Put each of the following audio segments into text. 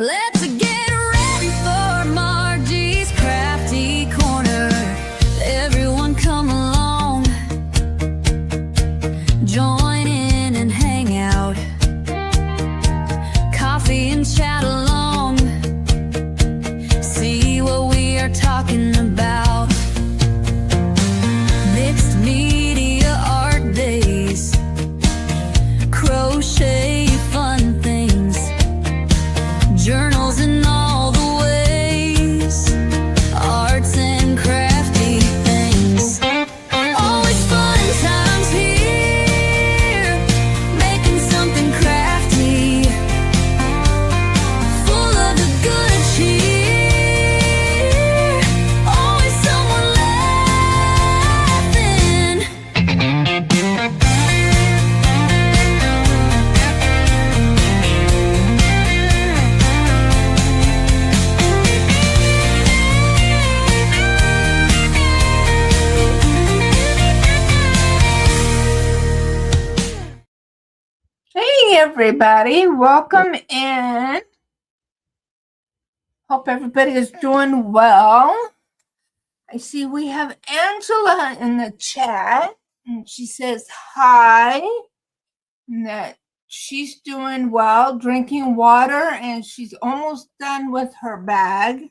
Let's get ready for Margie's Crafty Corner. Everyone come along, join in and hang out. Coffee and chat along, see what we are talking about. Mixed media art days, crochet fun things, journals in all the ways, arts and crafty things. Always fun times here, making something crafty, full of the good cheer. Always someone laughing. Hey everybody, welcome in. Hope everybody is doing well. I see we have Angela in the chat, and she says hi, and that she's doing well, drinking water, and she's almost done with her bag.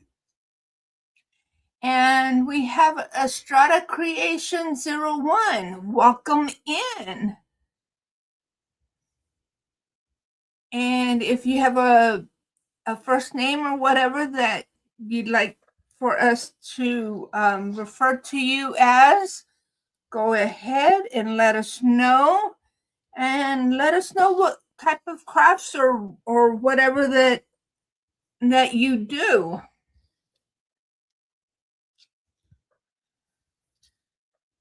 And we have Estrada Creation 01. Welcome in. And if you have a first name or whatever that you'd like for us to refer to you as, go ahead and let us know. And let us know what type of crafts or whatever that you do.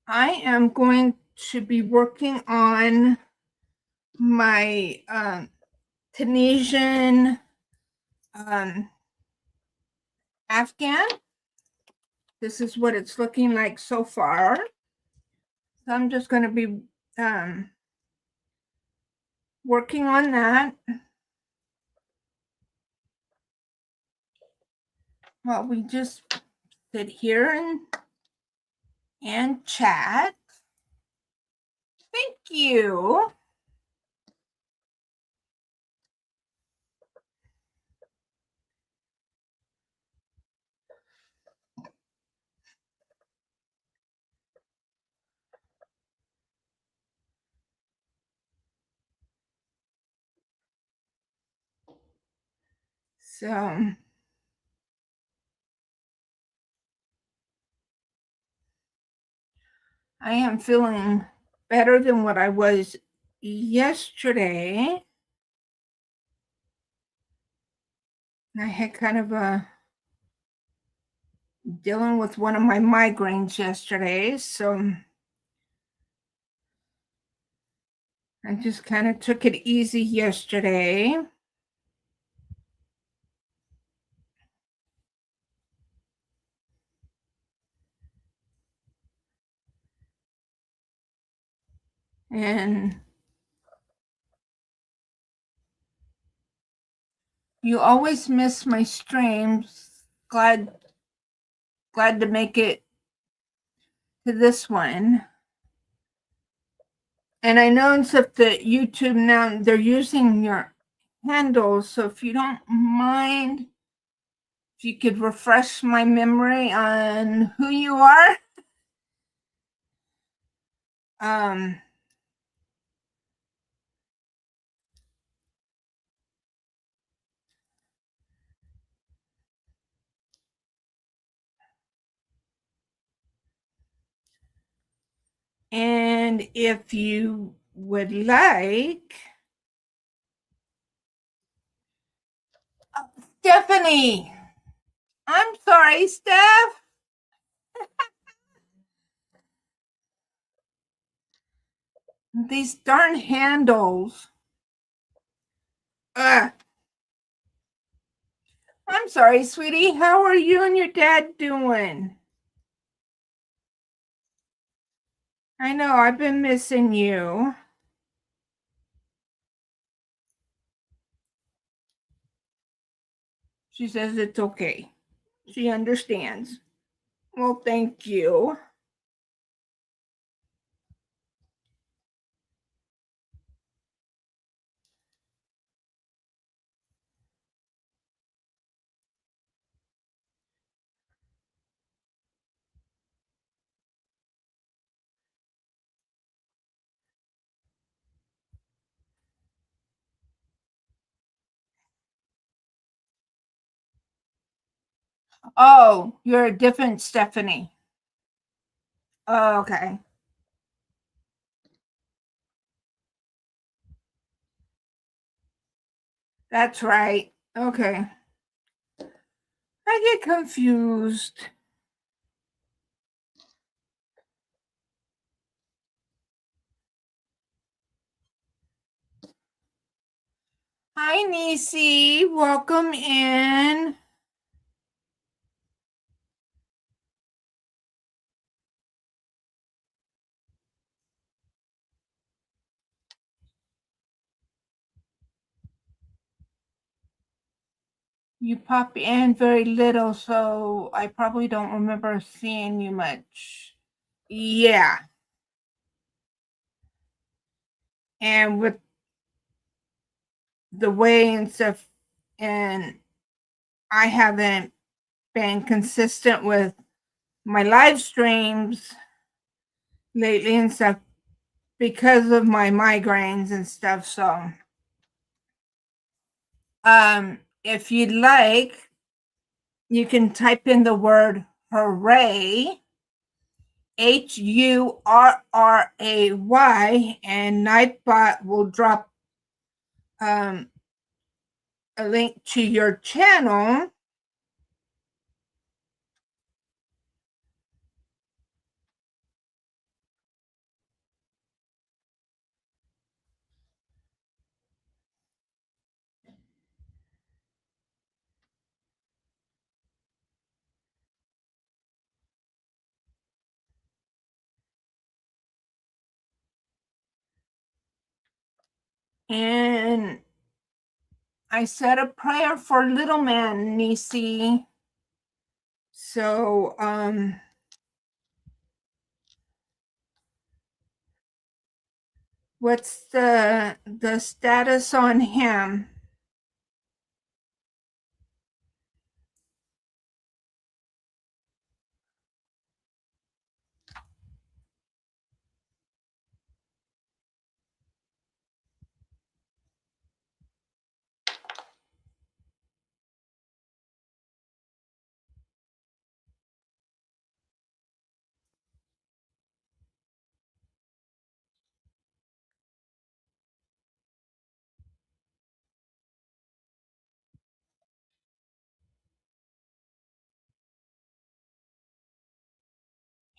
I am going to be working on my Tunisian Afghan. This is what it's looking like so far. So I'm just going to be working on that. Well, we just sit here and chat. Thank you. So I am feeling better than what I was yesterday. I had kind of dealing with one of my migraines yesterday, so I just kind of took it easy yesterday. And you always miss my streams. Glad to make it to this one. And I noticed that the YouTube now, they're using your handles. So if you don't mind, if you could refresh my memory on who you are. And if you would like, Stephanie, I'm sorry, Steph. These darn handles. I'm sorry, sweetie. How are you and your dad doing? I know, I've been missing you. She says it's okay. She understands. Well, thank you. Oh, you're a different Stephanie. Oh, okay. That's right. Okay. I get confused. Hi, Nisi. Welcome in. You pop in very little, so I probably don't remember seeing you much. Yeah. And with the way and stuff, and I haven't been consistent with my live streams lately and stuff because of my migraines and stuff. So, if you'd like, you can type in the word hooray, HURRAY, and Nightbot will drop a link to your channel. And I said a prayer for little man, Nisi. So, what's the status on him?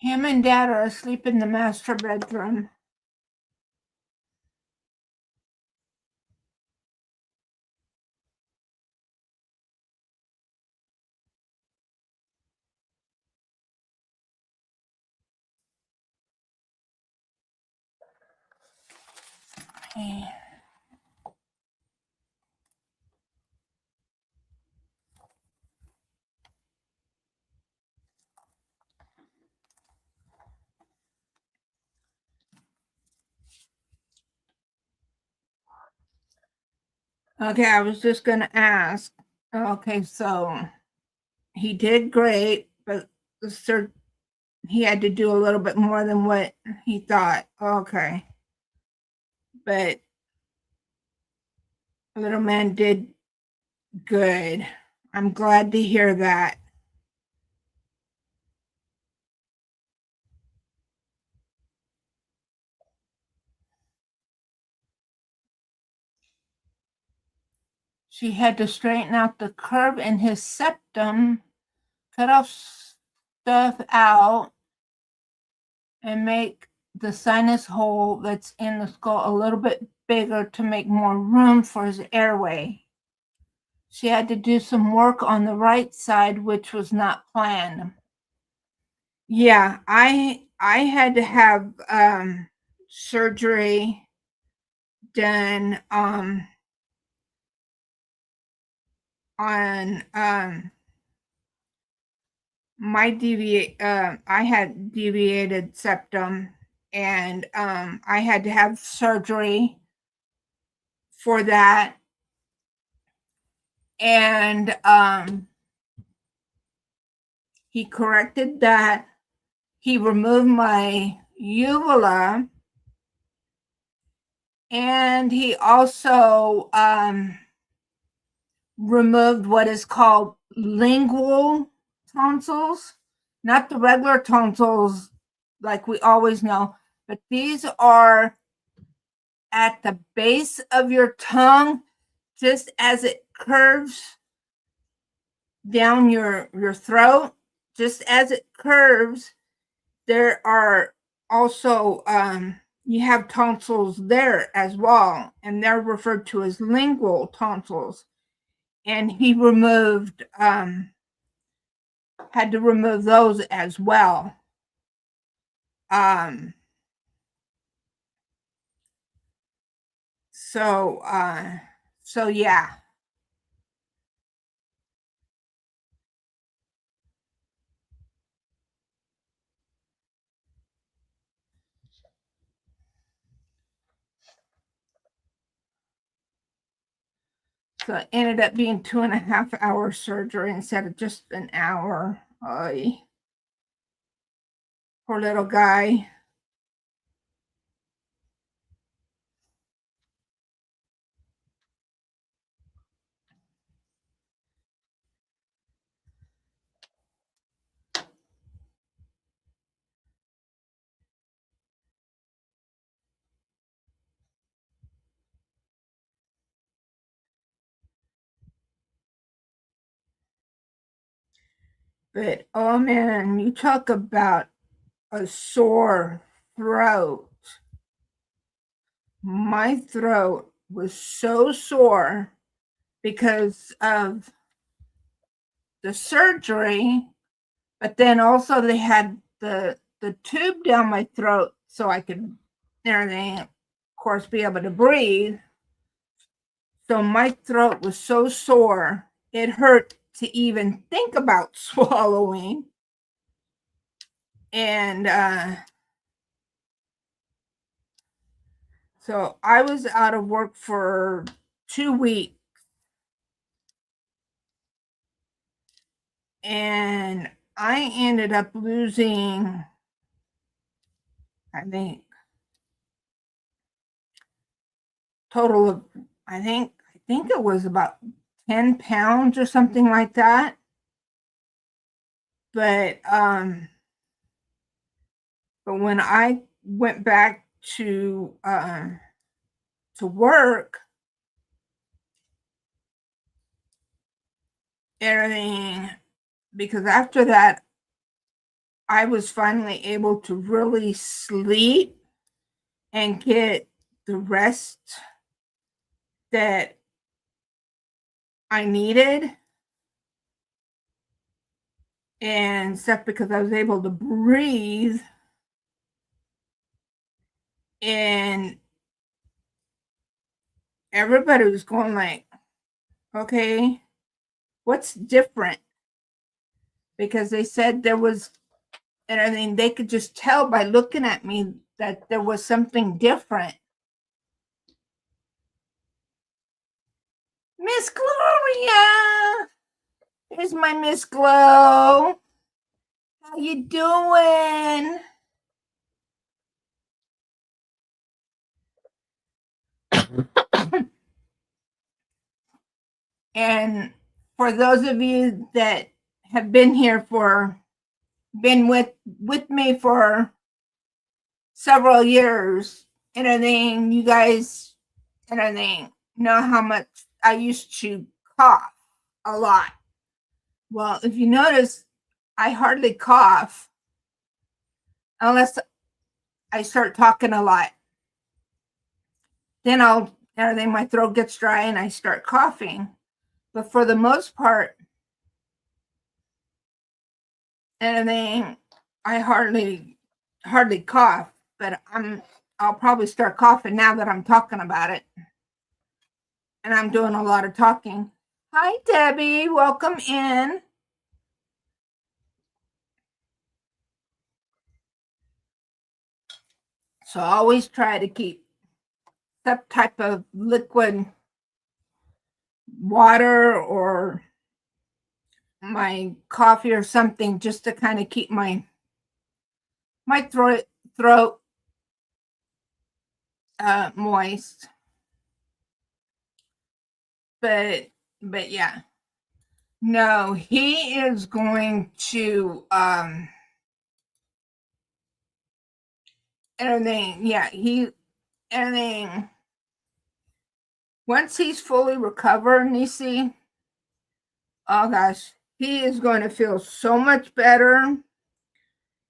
Him and Dad are asleep in the master bedroom. Okay. Okay, I was just gonna ask. Okay, so he did great, but he had to do a little bit more than what he thought. Okay, but little man did good. I'm glad to hear that. She had to straighten out the curve in his septum, cut off stuff out, and make the sinus hole that's in the skull a little bit bigger to make more room for his airway. She had to do some work on the right side, which was not planned. Yeah, I had to have surgery done on I had deviated septum, and I had to have surgery for that. And he corrected that. He removed my uvula, and he also removed what is called lingual tonsils, not the regular tonsils like we always know, but these are at the base of your tongue, just as it curves down your throat, just as it curves, there are also you have tonsils there as well, and they're referred to as lingual tonsils. And he removed had to remove those as well. Um, so yeah. So it ended up being 2.5 hour surgery instead of just an hour. Oy. Poor little guy. But oh man, you talk about a sore throat. My throat was so sore because of the surgery, but then also they had the tube down my throat so I could everything, of course, be able to breathe. So my throat was so sore, it hurt to even think about swallowing. And so I was out of work for 2 weeks. And I ended up losing, I think, total of, I think it was about 10 pounds or something like that. But when I went back to work, everything, because after that I was finally able to really sleep and get the rest that I needed and stuff, because I was able to breathe. And everybody was going like, okay, what's different? Because they said there was, and I mean, they could just tell by looking at me that there was something different. Miss Gloria, here's my Miss Glow. How you doing? And for those of you that have been here been with me for several years, and I think you guys, and I think know how much I used to cough a lot. Well, if you notice, I hardly cough unless I start talking a lot. Then everything, my throat gets dry and I start coughing. But for the most part, anything, I hardly cough. But I'll probably start coughing now that I'm talking about it, and I'm doing a lot of talking. Hi, Debbie. Welcome in. So I always try to keep some type of liquid water or my coffee or something just to kind of keep my throat moist. But yeah. No, he is going to everything. Yeah, everything once he's fully recovered, Nisi. Oh gosh, he is going to feel so much better.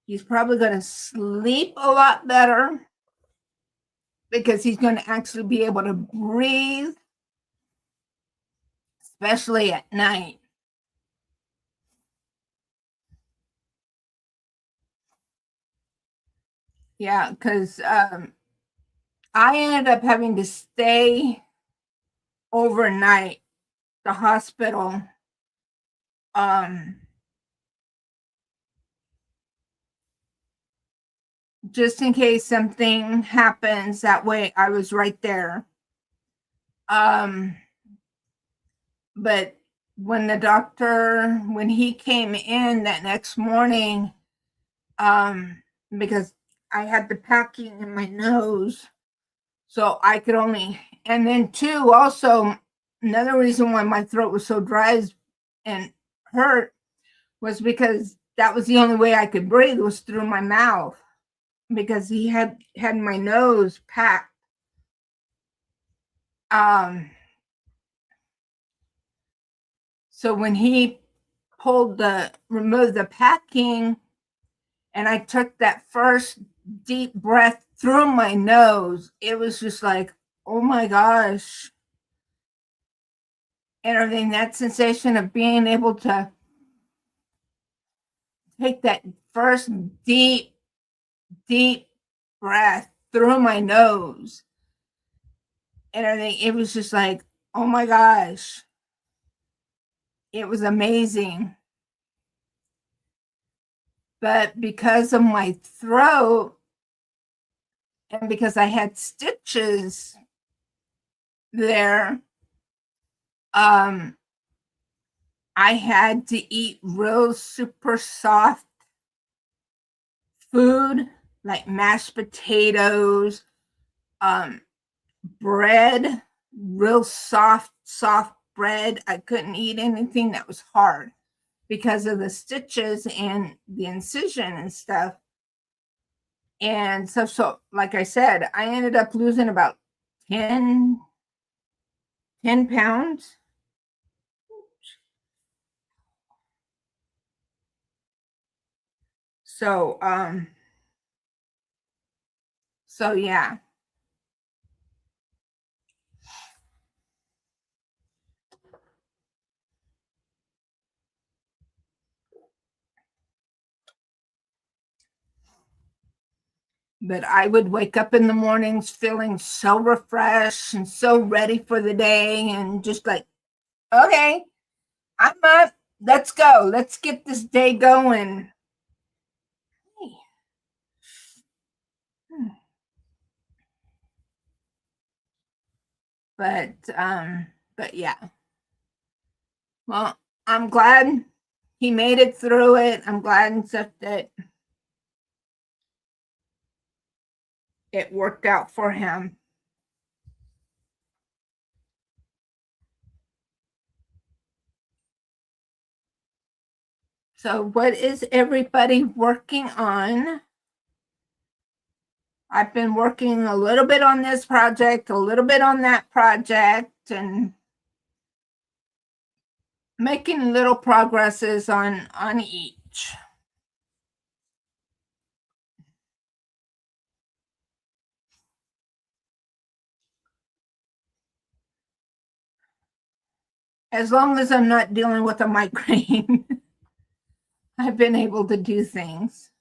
He's probably going to sleep a lot better because he's going to actually be able to breathe, especially at night. Yeah, because I ended up having to stay overnight at the hospital, um, just in case something happens. That way, I was right there. Um, but when he came in that next morning, because I had the packing in my nose, so I could only, and then two, also another reason why my throat was so dry and hurt was because that was the only way I could breathe was through my mouth because he had my nose packed. Um, so when he removed the packing, and I took that first deep breath through my nose, it was just like, oh my gosh. And everything, that sensation of being able to take that first deep, deep breath through my nose and everything, it was just like, oh my gosh. It was amazing. But because of my throat and because I had stitches there, um, I had to eat real super soft food like mashed potatoes, um, bread, real soft bread. I couldn't eat anything that was hard because of the stitches and the incision and stuff. And so like I said, I ended up losing about 10 pounds. So, so yeah. But I would wake up in the mornings feeling so refreshed and so ready for the day and just like, okay, I'm up. Let's go. Let's get this day going. But but yeah. Well, I'm glad he made it through it. I'm glad and stuff that it worked out for him. So what is everybody working on? I've been working a little bit on this project, a little bit on that project, and making little progresses on each. As long as I'm not dealing with a migraine, I've been able to do things.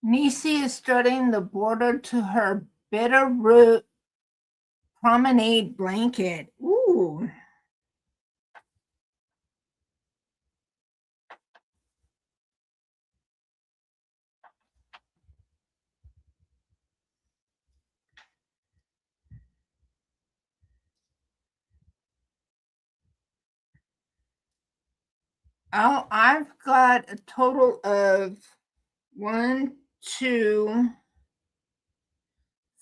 Nisi is studying the border to her bitterroot promenade blanket. Ooh. Oh, I've got a total of one, two,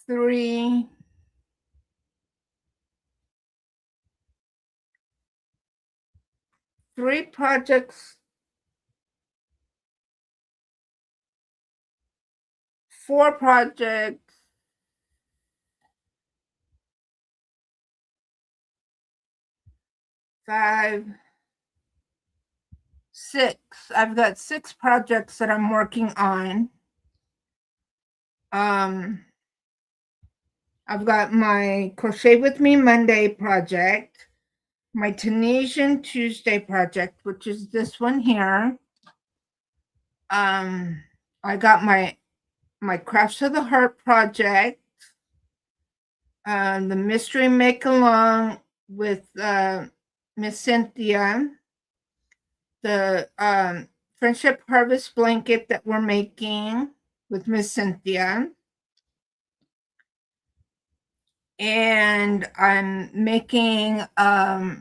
three, three projects, four projects, five, six. I've got six projects that I'm working on. Um, I've got my Crochet With Me Monday project, my Tunisian Tuesday project, which is this one here. Um, I got my Crafts of the Heart project, the Mystery Make Along with Miss Cynthia, the Friendship Harvest blanket that we're making with Miss Cynthia. And I'm making a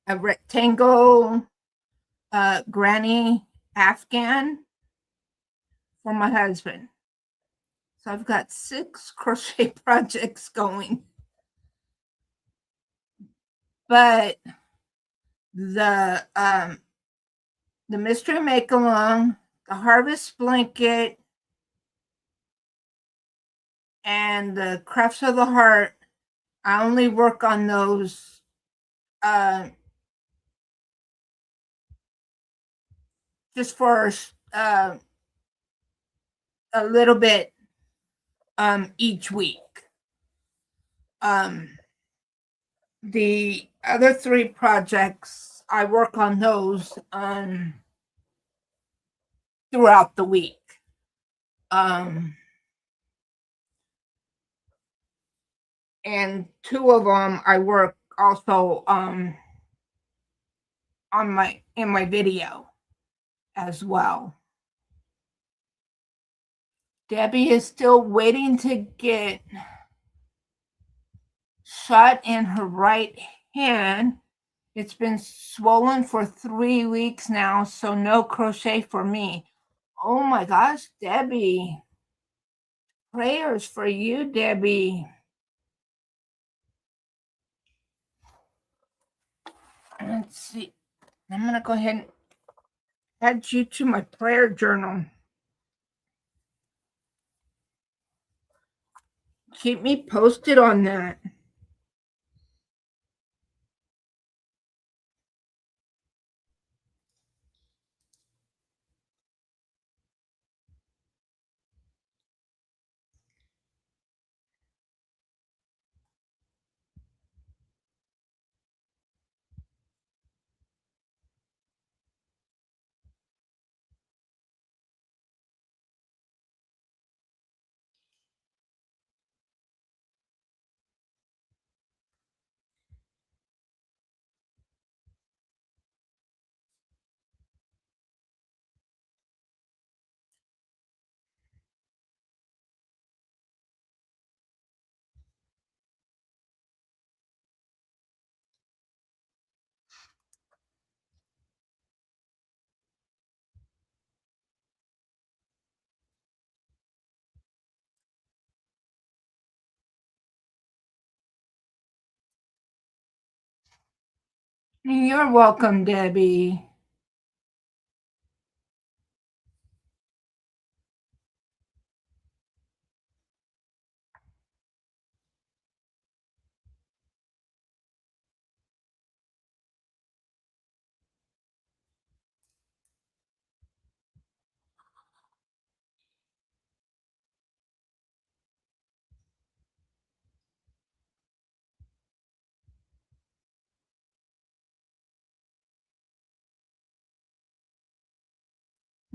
rectangle granny Afghan for my husband. So I've got six crochet projects going. But the mystery make along, the harvest blanket, and the crafts of the heart, I only work on those just for a little bit each week. Um, the other three projects, I work on those throughout the week. Um, and two of them I work also on my video as well. Debbie is still waiting to get shot in her right hand. It's been swollen for 3 weeks now, so no crochet for me. Oh my gosh, Debbie. Prayers for you, Debbie. Let's see. I'm going to go ahead and add you to my prayer journal. Keep me posted on that. You're welcome, Debbie.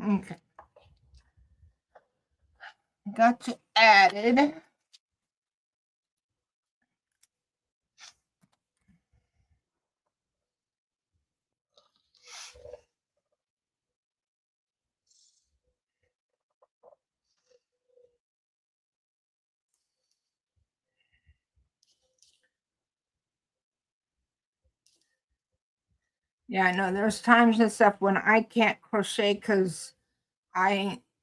Okay. Got you added. Yeah, I know there's times and stuff when I can't crochet because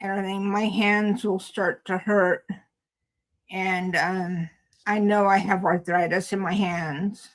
everything, my hands will start to hurt. And I know I have arthritis in my hands.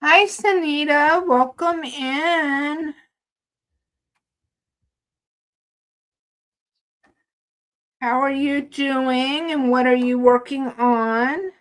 Hi, Sanita. Welcome in. How are you doing and what are you working on?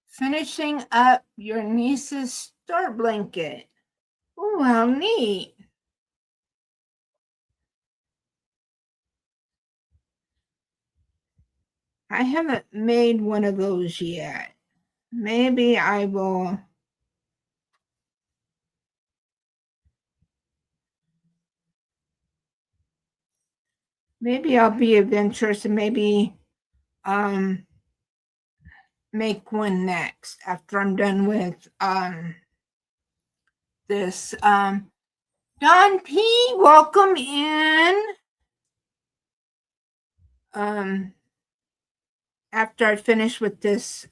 Finishing up your niece's store blanket. Oh, how neat. I haven't made one of those yet. Maybe I will. Maybe I'll be adventurous and maybe um make one next after I'm done with this. Don P, welcome in. Um After I finish with this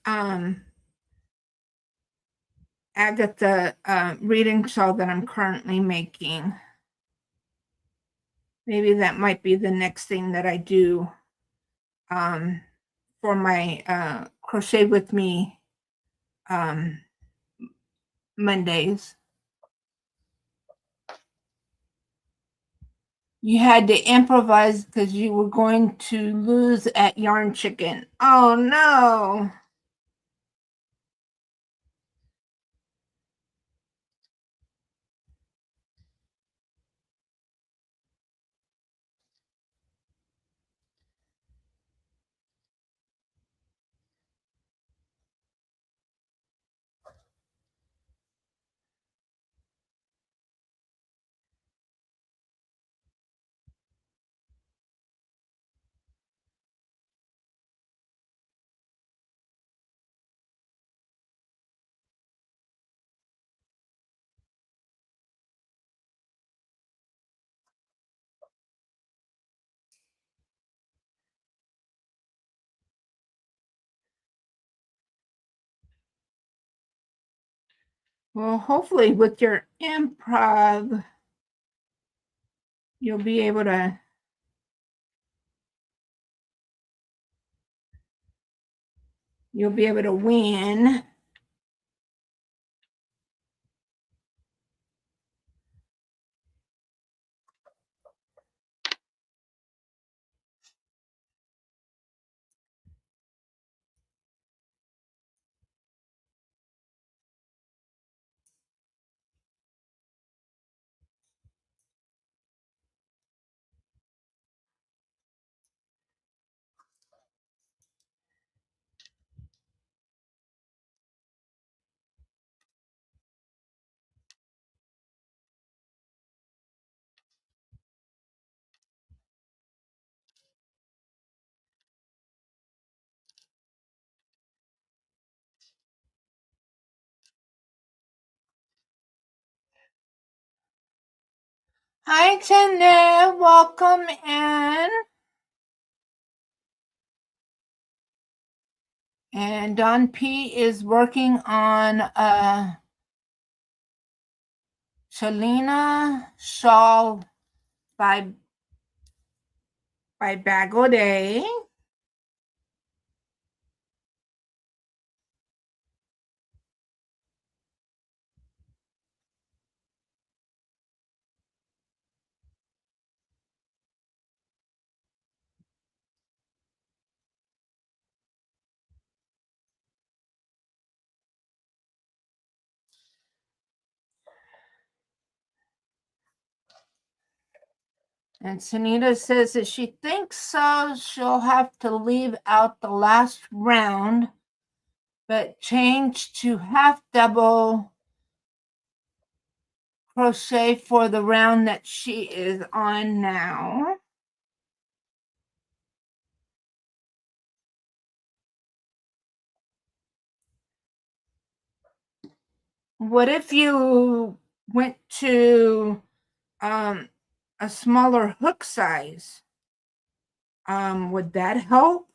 Agatha reading shawl that I'm currently making. Maybe that might be the next thing that I do for my crochet with me um, Mondays. You had to improvise because you were going to lose at Yarn Chicken. Oh no. Well, hopefully with your improv, you'll be able to win. Hi, Tender. Welcome in. And Don P is working on a Chalina shawl by Bagode. And Sunita says that she thinks so. She'll have to leave out the last round, but change to half double crochet for the round that she is on now. What if you went to a smaller hook size? Would that help?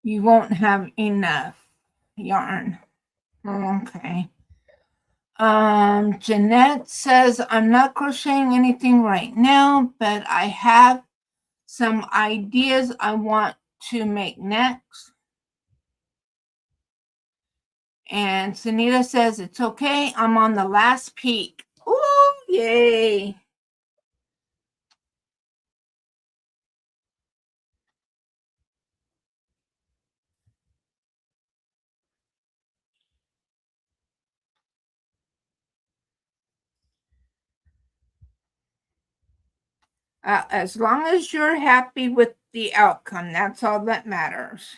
You won't have enough yarn. Okay. Jeanette says, I'm not crocheting anything right now, but I have some ideas I want to make next. And Sunita says, it's okay. I'm on the last peak. Ooh, yay. As long as you're happy with the outcome, that's all that matters.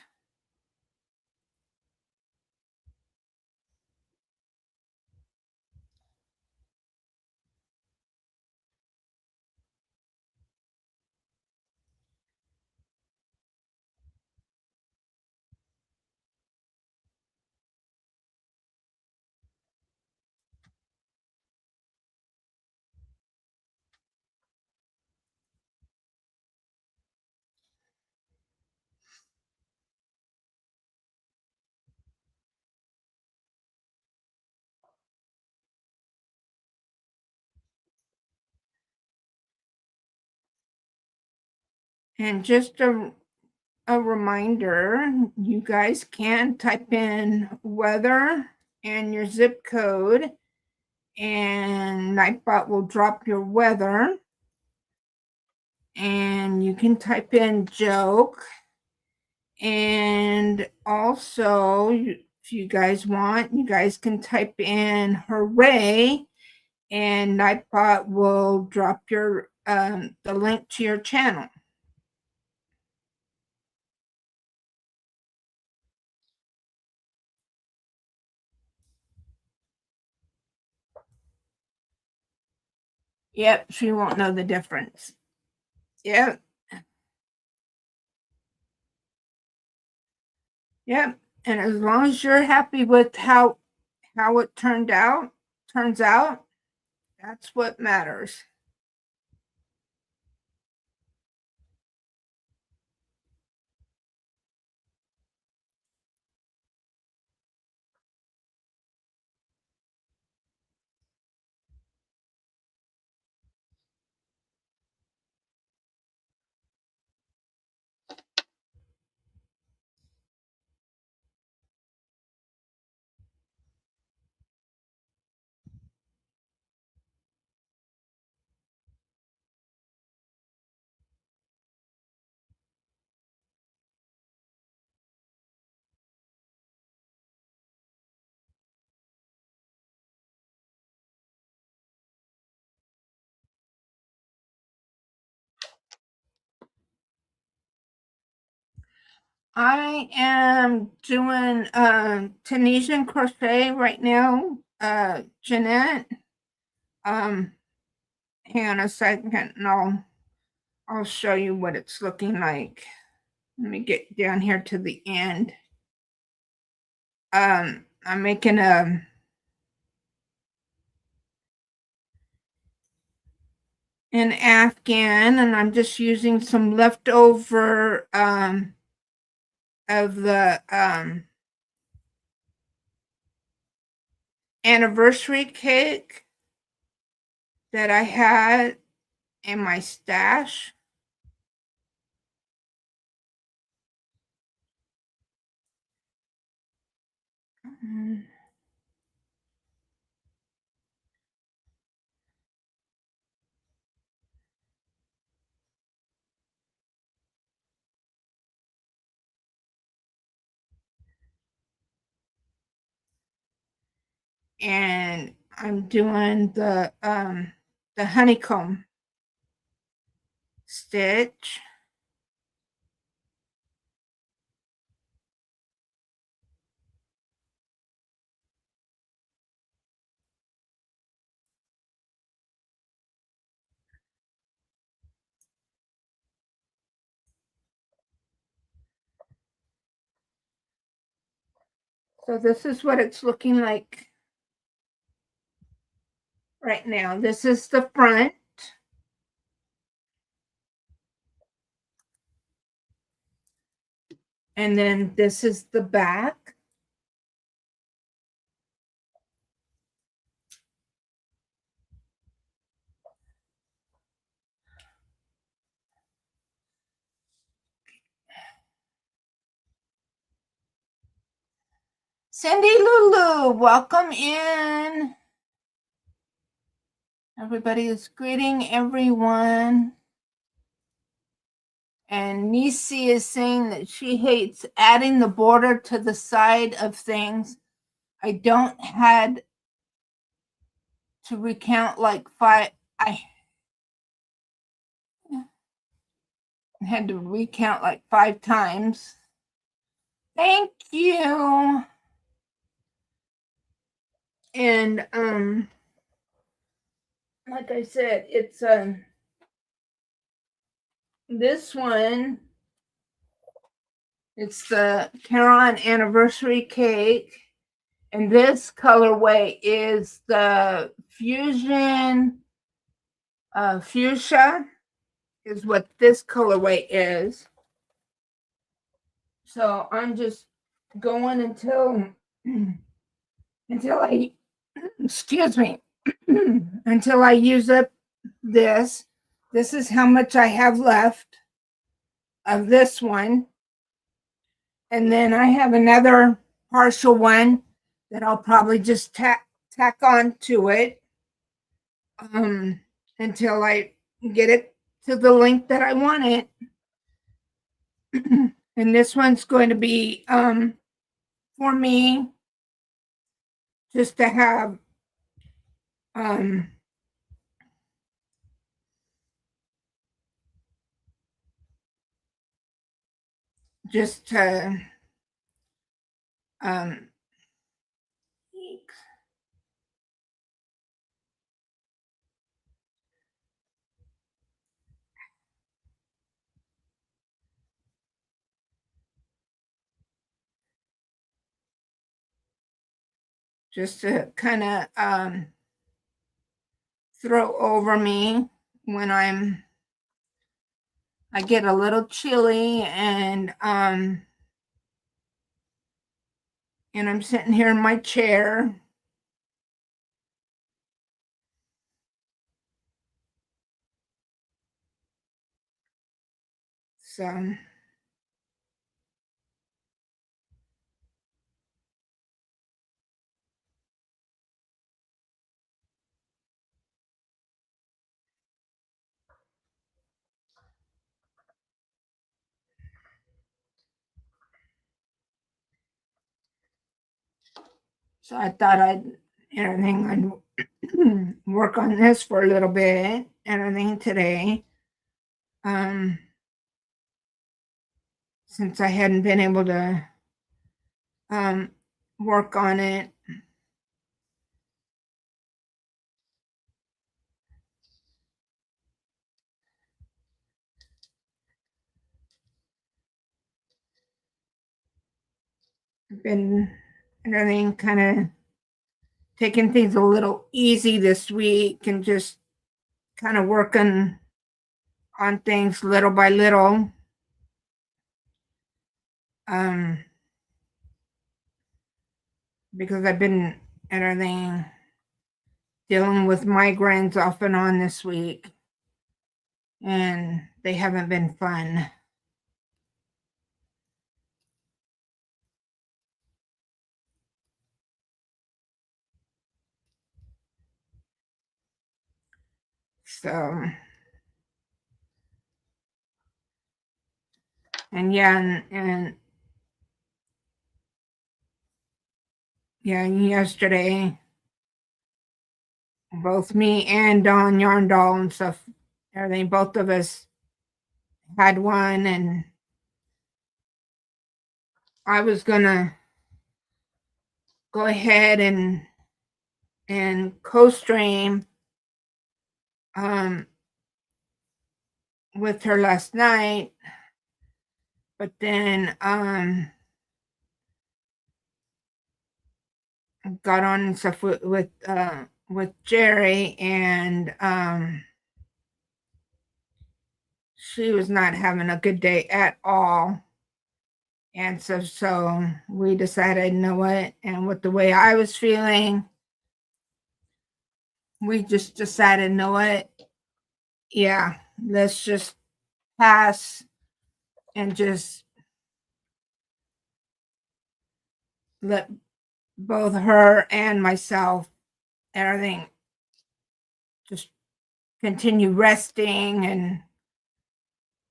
And just a reminder, you guys can type in weather and your zip code, and Nightbot will drop your weather. And you can type in joke. And also, if you guys want, you guys can type in hooray, and Nightbot will drop your the link to your channel. Yep, she won't know the difference. Yep. Yep. And as long as you're happy with how it turns out, that's what matters. I am doing Tunisian crochet right now, Jeanette. Hang on a second, and I'll show you what it's looking like. Let me get down here to the end. I'm making an Afghan, and I'm just using some leftover of the anniversary cake that I had in my stash. And I'm doing the honeycomb stitch. So this is what it's looking like right now. This is the front. And then this is the back. Cindy Lulu, welcome in. Everybody is greeting everyone. And Nisi is saying that she hates adding the border to the side of things. I don't had to recount like five. I had to recount like 5 times. Thank you. And like I said, it's this one, it's the Caron anniversary cake, and this colorway is the fusion fuchsia is what this colorway is. So I'm just going until I excuse me until I use up this. This is how much I have left of this one. And then I have another partial one that I'll probably just tack on to it until I get it to the length that I want it. And this one's going to be for me, just to have just to um just to kind of throw over me when I get a little chilly, and I'm sitting here in my chair. So I thought I'd work on this for a little bit, everything today. Since I hadn't been able to work on it. I've been everything kind of taking things a little easy this week and just kind of working on things little by little. Because I've been everything dealing with migraines off and on this week, and they haven't been fun. So, and yeah, and yeah, yesterday, both me and Don Yarndall and stuff, everything, both of us had one, and I was gonna go ahead and co-stream with her last night, but then got on and stuff with Jerry, and she was not having a good day at all. And so we decided, you know what, and with the way I was feeling, we just decided, you know what, yeah, let's just pass and just let both her and myself, everything, just continue resting,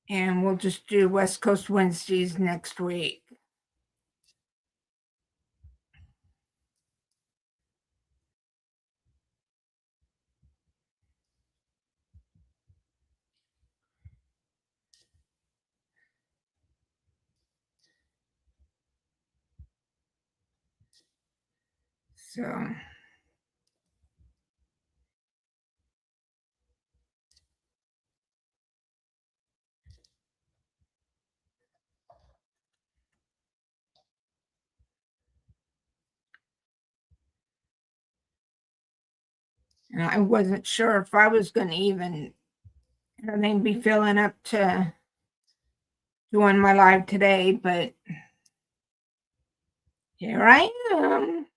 and we'll just do West Coast Wednesdays next week. So and I wasn't sure if I was going to even everything be filling up to doing my live today, but here I am.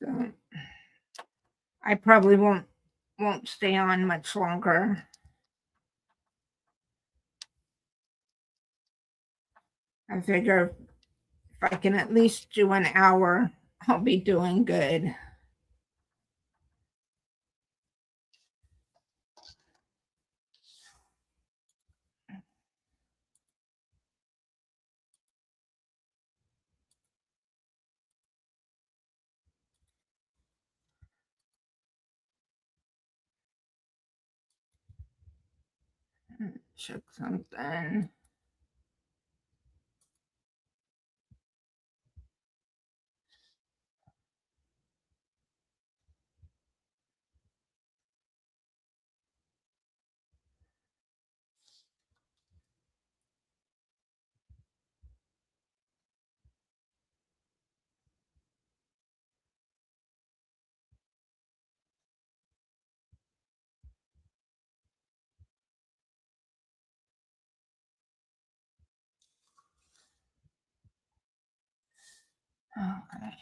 So I probably won't stay on much longer. I figure if I can at least do an hour, I'll be doing good. Check something. Okay.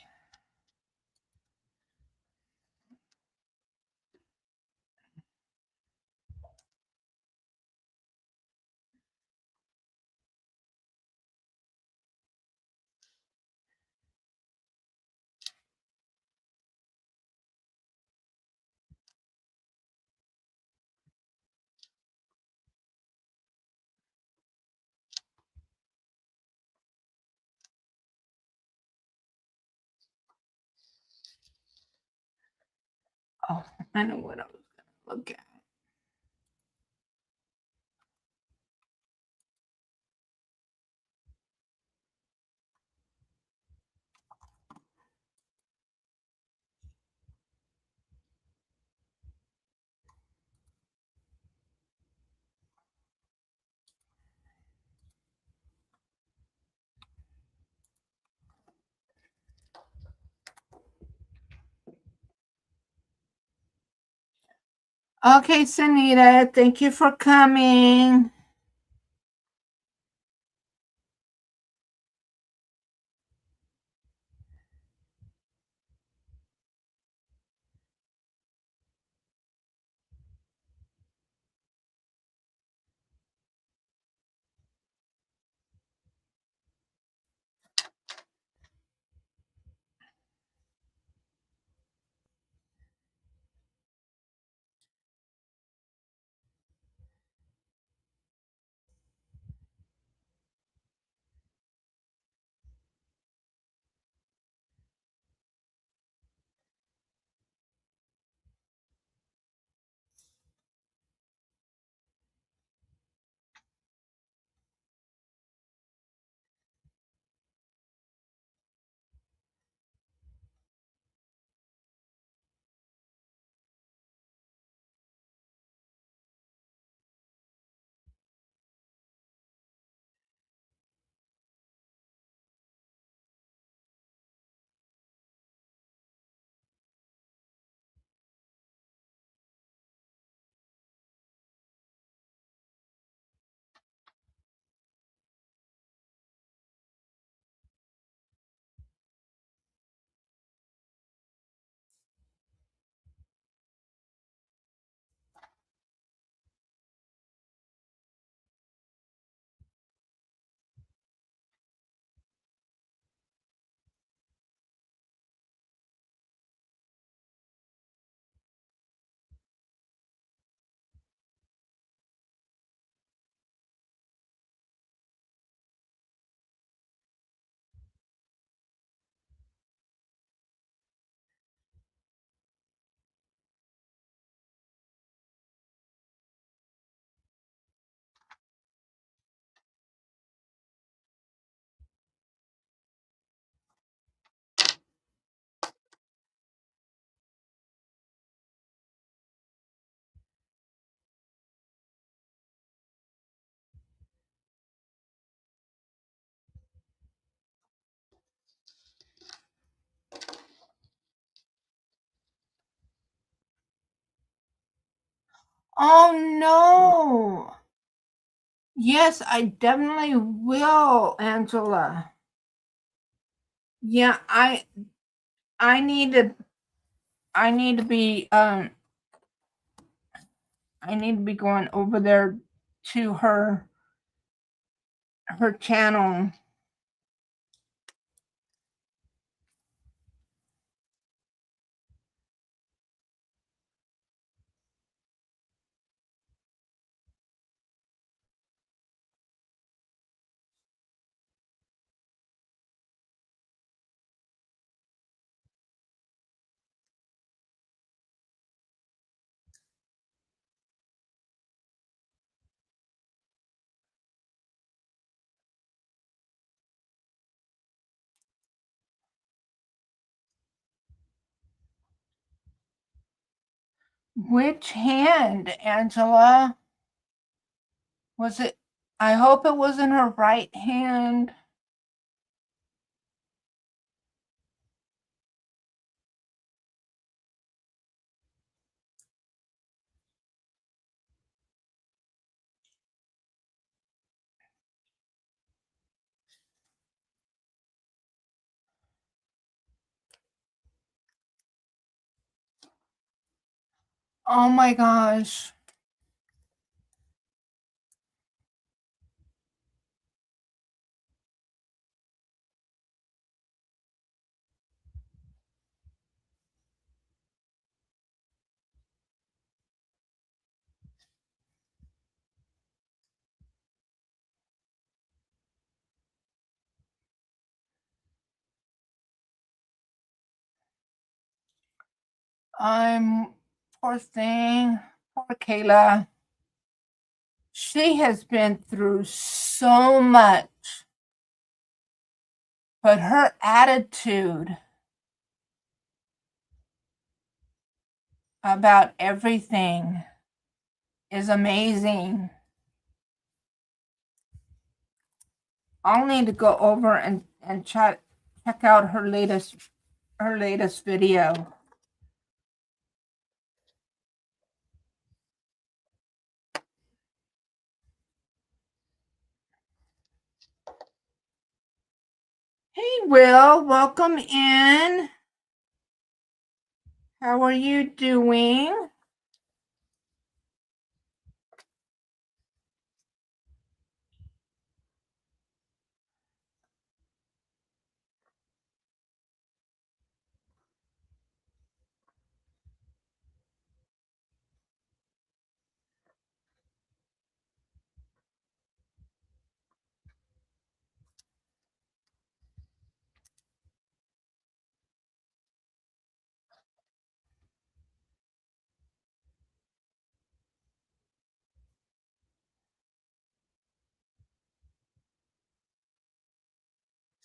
Oh, I know what I was gonna look at. Okay, Sanita, thank you for coming. Oh no. Yes, I definitely will, Angela. Yeah, I need to I need to be going over there to her channel. Which hand, Angela? Was it? I hope it wasn't her right hand. Oh my gosh. I'm Poor thing. Poor Kayla. She has been through so much, but her attitude about everything is amazing. I'll need to go over and check out her latest video. Hey Will, welcome in. How are you doing?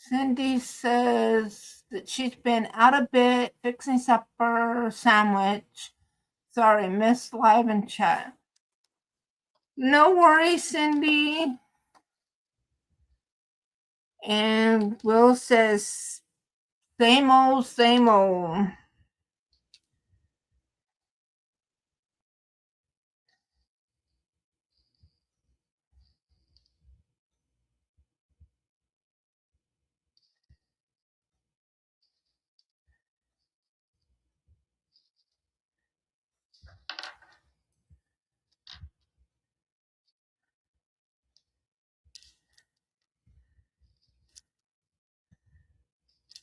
Cindy says that she's been out of bed fixing supper sandwich. Sorry, missed live and chat. No worries, Cindy. And Will says, same old, same old.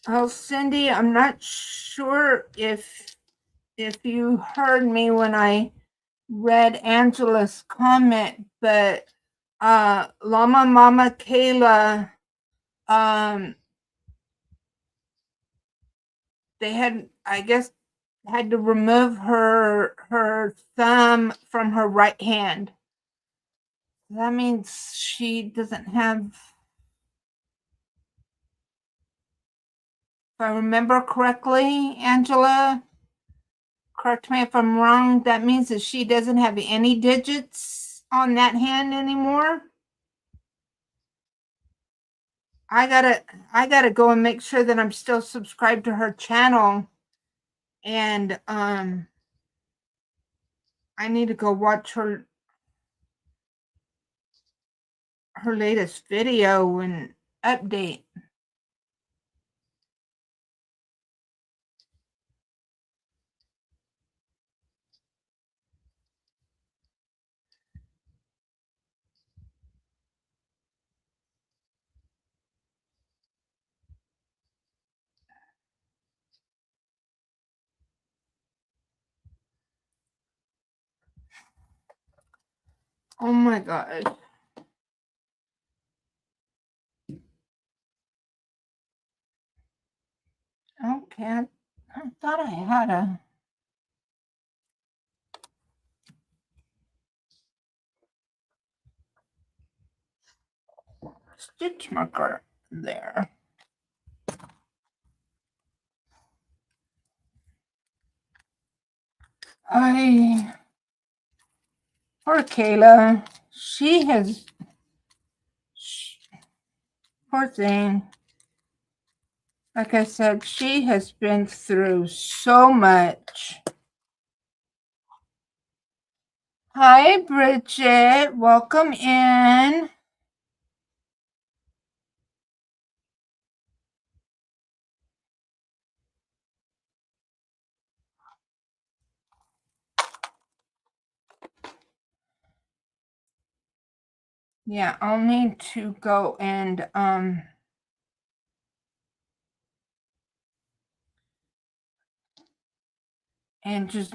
Oh, Cindy, I'm not sure if you heard me when I read Angela's comment, but Llama Mama Kayla, they had, I guess, had to remove her thumb from her right hand. That means she doesn't have, if I remember correctly, Angela, correct me if I'm wrong, that means that she doesn't have any digits on that hand anymore. I gotta go and make sure that I'm still subscribed to her channel, and I need to go watch her latest video and update. Oh my gosh. Okay, I thought I had a stitch marker there. Poor Kayla, poor thing. Like I said, she has been through so much. Hi, Bridget. Welcome in. Yeah, I'll need to go and just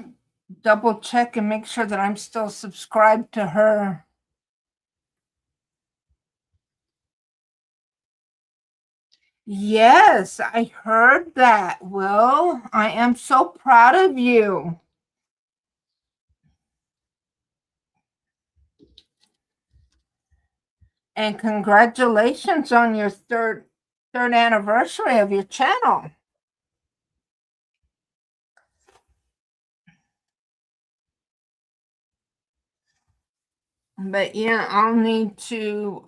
double check and make sure that I'm still subscribed to her. Yes, I heard that, Will. I am so proud of you. And congratulations on your third anniversary of your channel. But yeah, I'll need to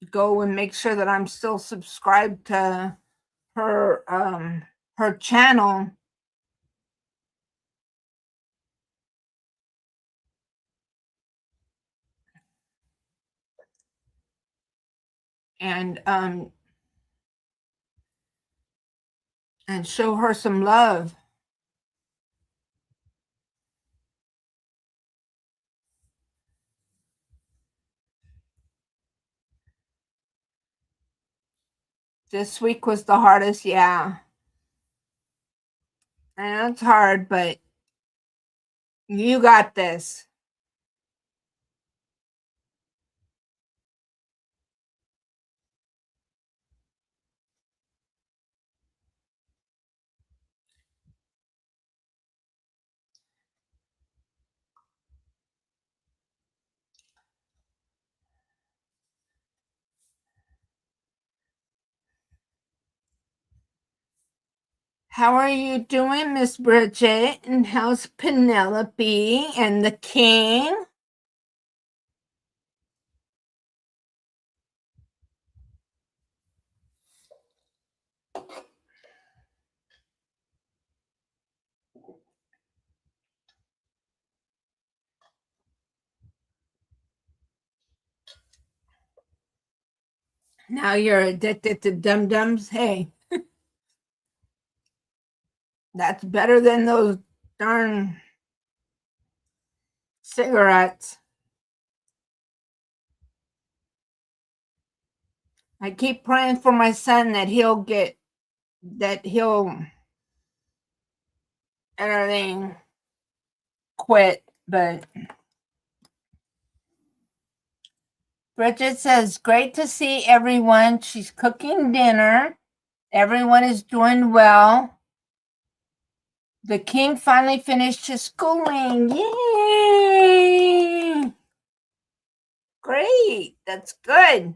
go and make sure that I'm still subscribed to her channel. And show her some love. This week was the hardest, yeah. And it's hard, but you got this. How are you doing, Miss Bridget? And how's Penelope and the king? Now you're addicted to Dum Dums? Hey, that's better than those darn cigarettes. I keep praying for my son that he'll everything quit, but Bridget says, great to see everyone. She's cooking dinner. Everyone is doing well. The king finally finished his schooling. Yay! Great. That's good.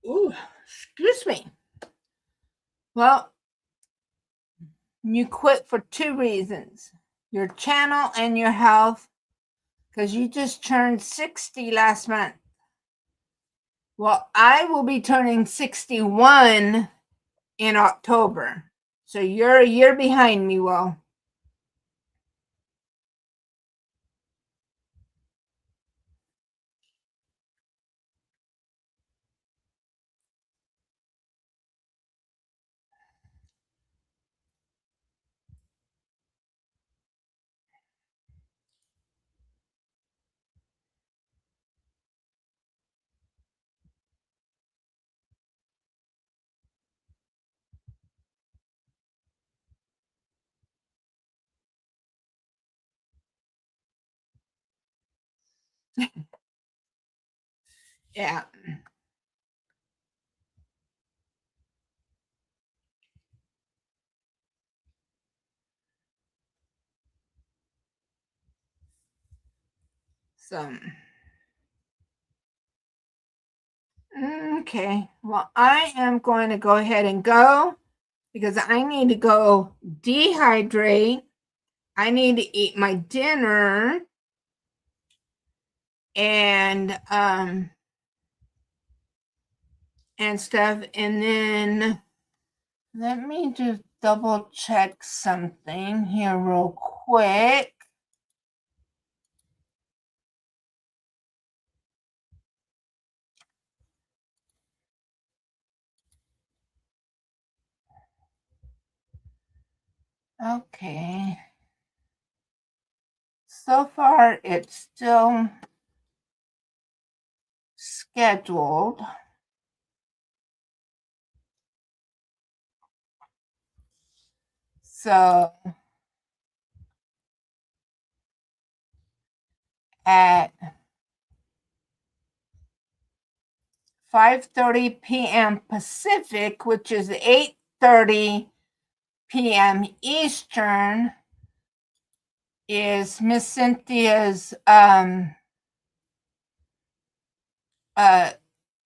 Ooh, excuse me. Well, you quit for two reasons, your channel and your health, because you just turned 60 last month. Well, I will be turning 61 in October. So you're a year behind me, Will. Yeah. So, okay. Well, I am going to go ahead and go because I need to go dehydrate. I need to eat my dinner and stuff. And then let me just double check something here real quick. Okay. So far, it's still scheduled. So at 5:30 p.m. Pacific, which is 8:30 p.m. Eastern, is Miss Cynthia's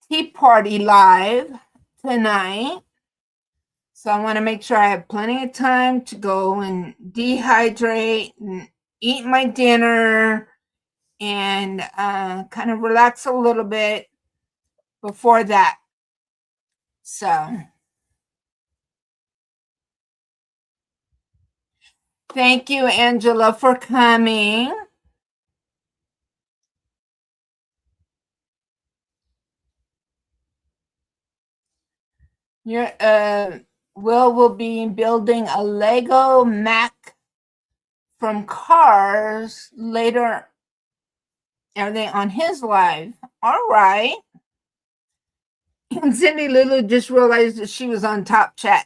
tea party live tonight. So I want to make sure I have plenty of time to go and dehydrate and eat my dinner and kind of relax a little bit before that. So thank you, Angela, for coming. Your will be building a Lego Mac from Cars later. Are they on his live? All right. And Cindy Lulu just realized that she was on Top Chat.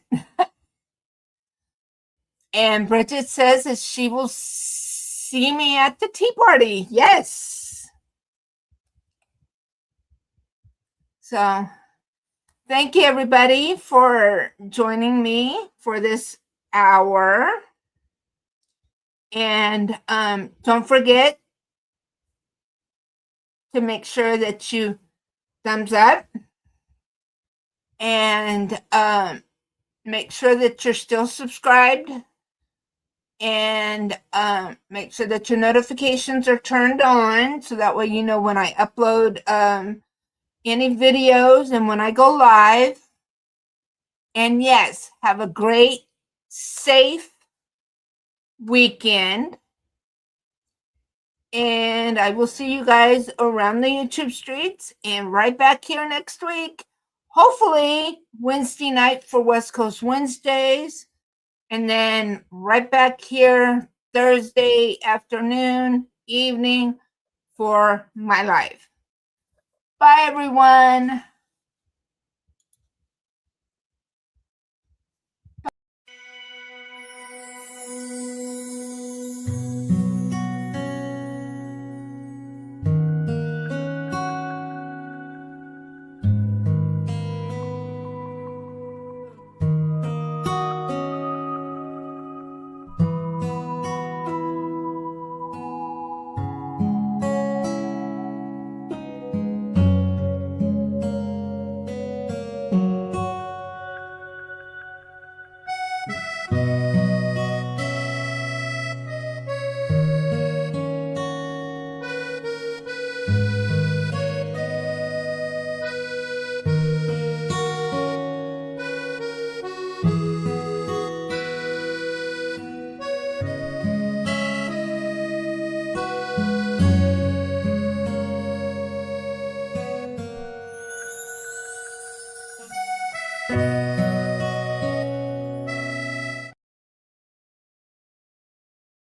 And Bridget says that she will see me at the tea party. Yes. So thank you, everybody, for joining me for this hour. And don't forget to make sure that you thumbs up and make sure that you're still subscribed and make sure that your notifications are turned on so that way you know when I upload any videos and when I go live. And yes, have a great, safe weekend. And I will see you guys around the YouTube streets and right back here next week. Hopefully, Wednesday night for West Coast Wednesdays. And then right back here Thursday afternoon, evening for my live. Bye, everyone.